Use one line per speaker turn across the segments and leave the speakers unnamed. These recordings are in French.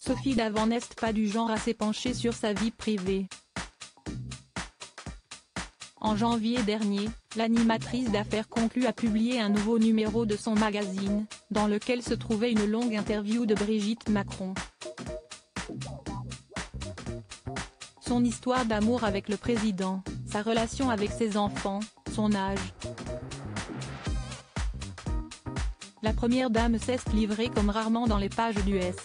Sophie Davant n'est pas du genre à s'épancher sur sa vie privée. En janvier dernier, l'animatrice d'affaires conclue a publié un nouveau numéro de son magazine, dans lequel se trouvait une longue interview de Brigitte Macron. Son histoire d'amour avec le président, sa relation avec ses enfants, son âge. La première dame s'est livrée comme rarement dans les pages du S.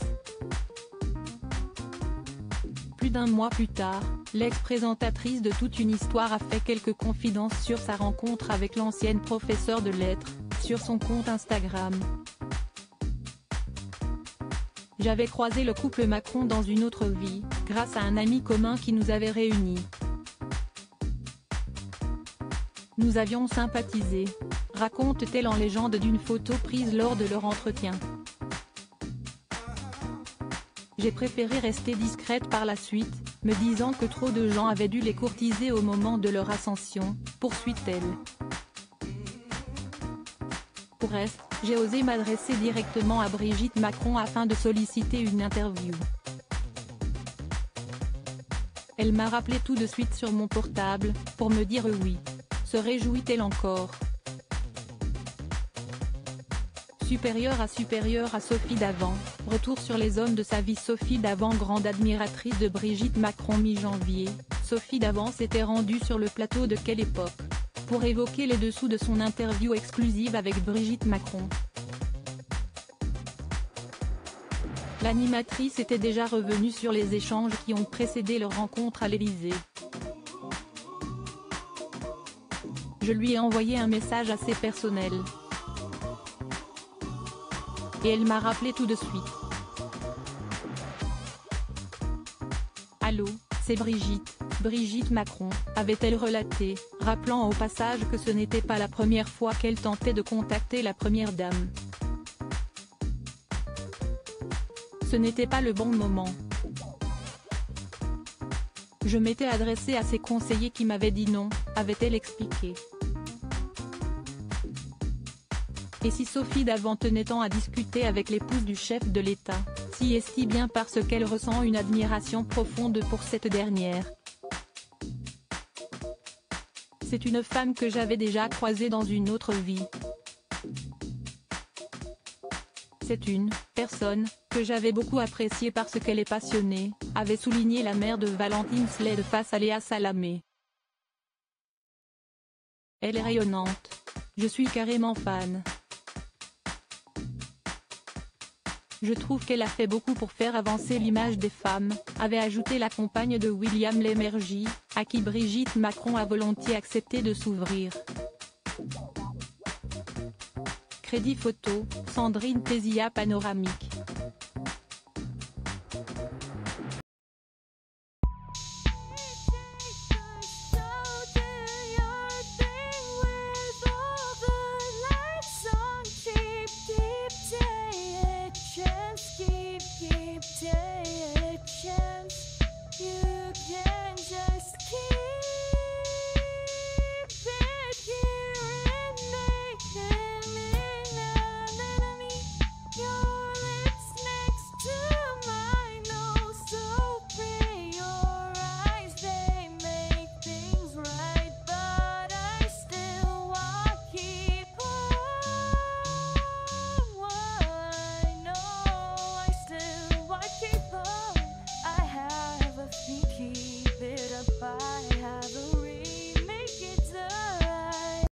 Plus d'un mois plus tard, l'ex-présentatrice de Toute une histoire a fait quelques confidences sur sa rencontre avec l'ancienne professeure de lettres, sur son compte Instagram. J'avais croisé le couple Macron dans une autre vie, grâce à un ami commun qui nous avait réunis. Nous avions sympathisé, raconte-t-elle en légende d'une photo prise lors de leur entretien. J'ai préféré rester discrète par la suite, me disant que trop de gens avaient dû les courtiser au moment de leur ascension, poursuit-elle. Pour reste, j'ai osé m'adresser directement à Brigitte Macron afin de solliciter une interview. Elle m'a rappelé tout de suite sur mon portable, pour me dire oui. Se réjouit-elle encore. Supérieure à Sophie Davant, retour sur les hommes de sa vie. Sophie Davant, grande admiratrice de Brigitte Macron. Mi-janvier, Sophie Davant s'était rendue sur le plateau de Quelle époque pour évoquer les dessous de son interview exclusive avec Brigitte Macron. L'animatrice était déjà revenue sur les échanges qui ont précédé leur rencontre à l'Élysée. Je lui ai envoyé un message assez personnel. Et elle m'a rappelé tout de suite. Allô, c'est Brigitte, Brigitte Macron, avait-elle relaté, rappelant au passage que ce n'était pas la première fois qu'elle tentait de contacter la première dame. Ce n'était pas le bon moment. Je m'étais adressée à ses conseillers qui m'avaient dit non, avait-elle expliqué. Et si Sophie Davant tenait tant à discuter avec l'épouse du chef de l'État, si est-ce bien parce qu'elle ressent une admiration profonde pour cette dernière. C'est une femme que j'avais déjà croisée dans une autre vie. C'est une personne que j'avais beaucoup appréciée parce qu'elle est passionnée, avait souligné la mère de Valentine Slade face à Léa Salamé. Elle est rayonnante. Je suis carrément fan. Je trouve qu'elle a fait beaucoup pour faire avancer l'image des femmes, avait ajouté la compagne de William Lémergie, à qui Brigitte Macron a volontiers accepté de s'ouvrir. Crédit photo, Sandrine Tézia. Panoramique.